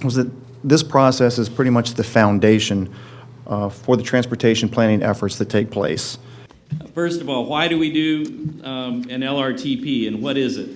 was that this process is pretty much the foundation for the transportation planning efforts that take place. First of all, why do we do an LRTP, and what is it?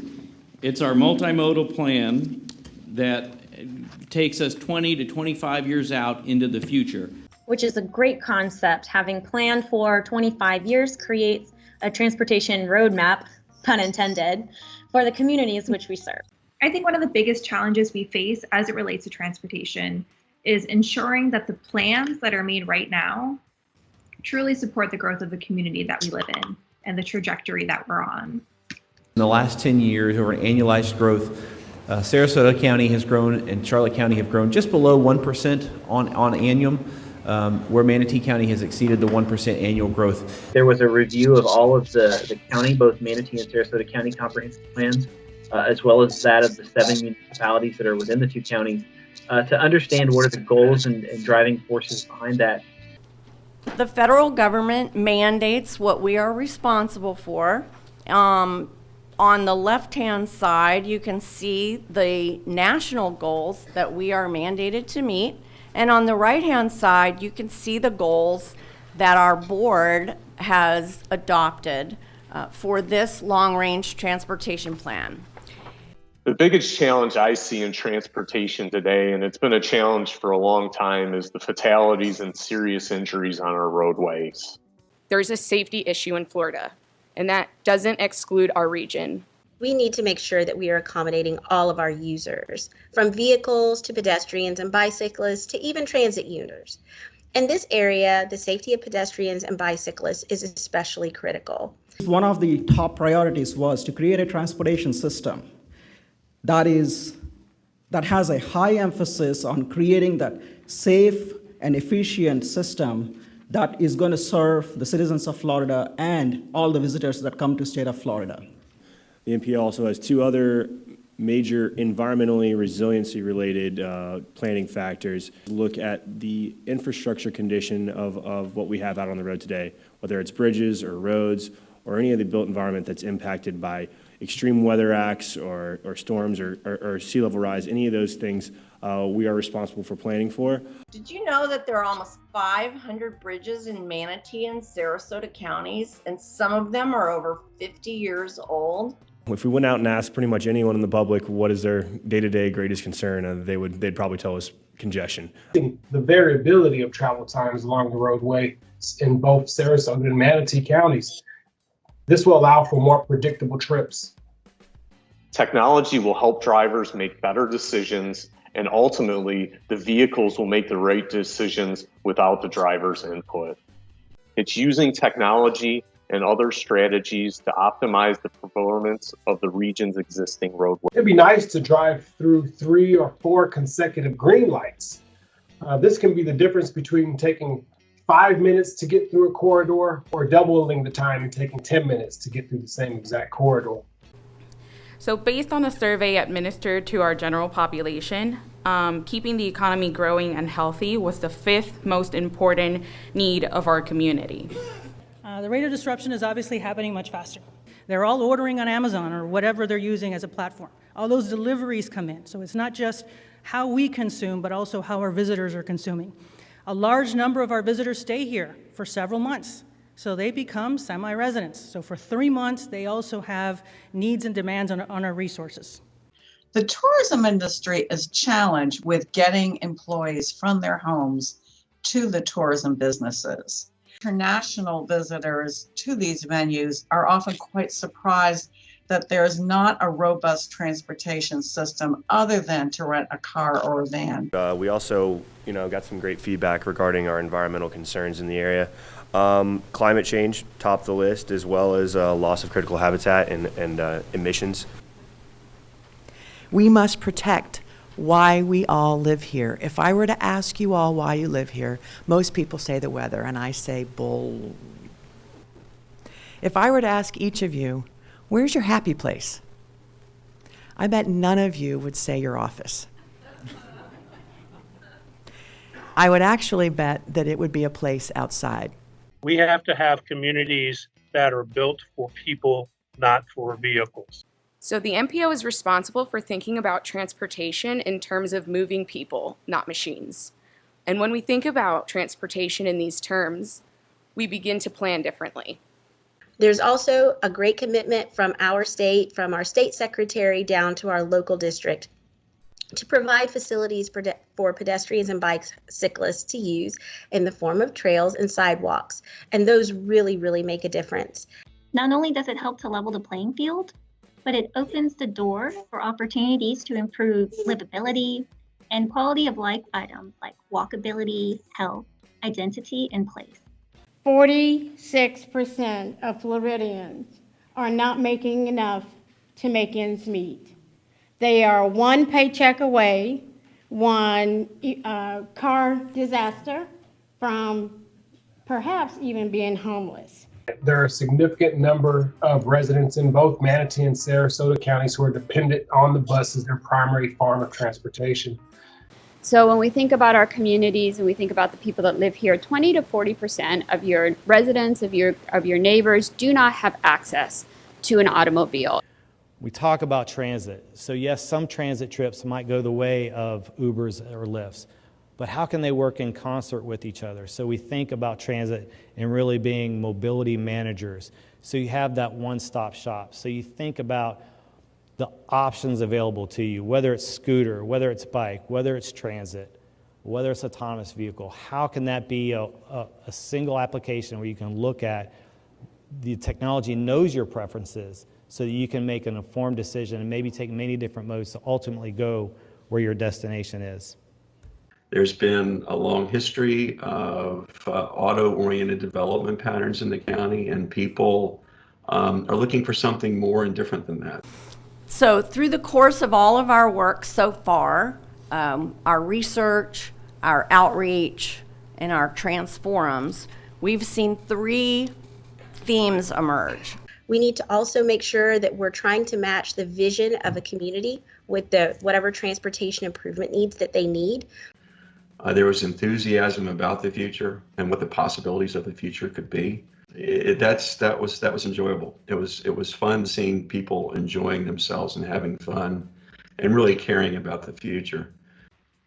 It's our multimodal plan that takes us 20 to 25 years out into the future. Which is a great concept. Having planned for 25 years creates a transportation roadmap, pun intended, for the communities which we serve. I think one of the biggest challenges we face as it relates to transportation is ensuring that the plans that are made right now truly support the growth of the community that we live in and the trajectory that we're on. In the last 10 years, over an annualized growth, Sarasota County has grown and Charlotte County have grown just below 1% on annuum, where Manatee County has exceeded the 1% annual growth. There was a review of all of the county, both Manatee and Sarasota County comprehensive plans, as well as that of the 7 municipalities that are within the 2 counties, to understand what are the goals and driving forces behind that. The federal government mandates what we are responsible for. On the left-hand side, you can see the national goals that we are mandated to meet. And on the right-hand side, you can see the goals that our board has adopted for this long-range transportation plan. The biggest challenge I see in transportation today, and it's been a challenge for a long time, is the fatalities and serious injuries on our roadways. There's a safety issue in Florida, and that doesn't exclude our region. We need to make sure that we are accommodating all of our users, from vehicles to pedestrians and bicyclists to even transit users. In this area, the safety of pedestrians and bicyclists is especially critical. One of the top priorities was to create a transportation system that has a high emphasis on creating that safe and efficient system that is going to serve the citizens of Florida and all the visitors that come to the state of Florida. The NPL also has 2 other major environmentally resiliency related planning factors. Look at the infrastructure condition of what we have out on the road today, whether it's bridges or roads or any of the built environment that's impacted by extreme weather acts or storms or sea level rise. Any of those things we are responsible for planning for. Did you know that there are almost 500 bridges in Manatee and Sarasota counties, and some of them are over 50 years old? If we went out and asked pretty much anyone in the public what is their day-to-day greatest concern, they'd probably tell us congestion. The variability of travel times along the roadway in both Sarasota and Manatee counties. This will allow for more predictable trips. Technology will help drivers make better decisions, and ultimately, the vehicles will make the right decisions without the driver's input. It's using technology and other strategies to optimize the performance of the region's existing roadway. It'd be nice to drive through 3 or 4 consecutive green lights. This can be the difference between taking 5 minutes to get through a corridor or doubling the time and taking 10 minutes to get through the same exact corridor. So based on a survey administered to our general population, keeping the economy growing and healthy was the 5th most important need of our community. The rate of disruption is obviously happening much faster. They're all ordering on Amazon or whatever they're using as a platform. All those deliveries come in. So it's not just how we consume, but also how our visitors are consuming. A large number of our visitors stay here for several months. So they become semi-residents. So for 3 months, they also have needs and demands on our resources. The tourism industry is challenged with getting employees from their homes to the tourism businesses. International visitors to these venues are often quite surprised that there's not a robust transportation system other than to rent a car or a van. We also, got some great feedback regarding our environmental concerns in the area. Climate change topped the list, as well as loss of critical habitat and emissions. We must protect why we all live here. If I were to ask you all why you live here, most people say the weather, and I say bull. If I were to ask each of you, where's your happy place? I bet none of you would say your office. I would actually bet that it would be a place outside. We have to have communities that are built for people, not for vehicles. So the MPO is responsible for thinking about transportation in terms of moving people, not machines. And when we think about transportation in these terms, we begin to plan differently. There's also a great commitment from our state, from our state secretary down to our local district, to provide facilities for pedestrians and bicyclists to use in the form of trails and sidewalks. And those really, really make a difference. Not only does it help to level the playing field, but it opens the door for opportunities to improve livability and quality of life items like walkability, health, identity, and place. 46% of Floridians are not making enough to make ends meet. They are one paycheck away, one car disaster from perhaps even being homeless. There are a significant number of residents in both Manatee and Sarasota counties who are dependent on the bus as their primary form of transportation. So when we think about our communities and we think about the people that live here, 20 to 40% of your residents, of your neighbors do not have access to an automobile. We talk about transit. So yes, some transit trips might go the way of Ubers or Lyfts, but how can they work in concert with each other? So we think about transit and really being mobility managers. So you have that one-stop shop. So you think about the options available to you, whether it's scooter, whether it's bike, whether it's transit, whether it's autonomous vehicle. How can that be a single application where you can look at the technology knows your preferences so that you can make an informed decision and maybe take many different modes to ultimately go where your destination is? There's been a long history of auto-oriented development patterns in the county, and people are looking for something more and different than that. So through the course of all of our work so far, our research, our outreach, and our transforums, we've seen 3 themes emerge. We need to also make sure that we're trying to match the vision of a community with whatever transportation improvement needs that they need. There was enthusiasm about the future and what the possibilities of the future could be. That was enjoyable. It was fun seeing people enjoying themselves and having fun and really caring about the future.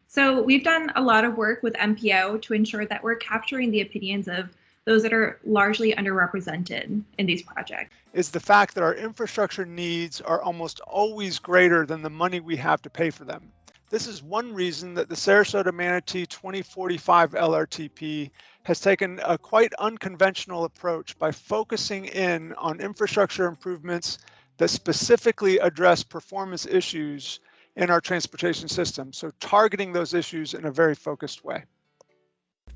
So we've done a lot of work with MPO to ensure that we're capturing the opinions of those that are largely underrepresented in these projects. Is the fact that our infrastructure needs are almost always greater than the money we have to pay for them. This is one reason that the Sarasota Manatee 2045 LRTP has taken a quite unconventional approach by focusing in on infrastructure improvements that specifically address performance issues in our transportation system. So targeting those issues in a very focused way.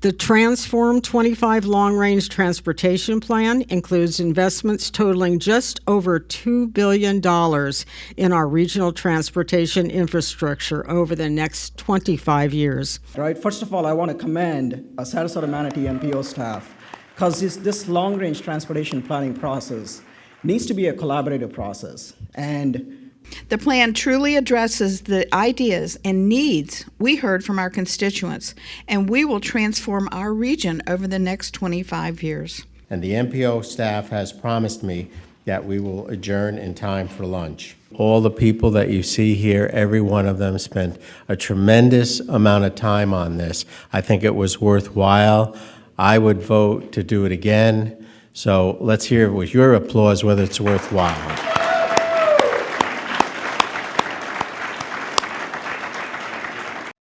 The Transform 25 Long-Range Transportation Plan includes investments totaling just over $2 billion in our regional transportation infrastructure over the next 25 years. Right. First of all, I want to commend Sarasota Manatee MPO staff, because this long-range transportation planning process needs to be a collaborative process. And the plan truly addresses the ideas and needs we heard from our constituents, and we will transform our region over the next 25 years. And the MPO staff has promised me that we will adjourn in time for lunch. All the people that you see here, every one of them spent a tremendous amount of time on this. I think it was worthwhile. I would vote to do it again. So let's hear with your applause whether it's worthwhile.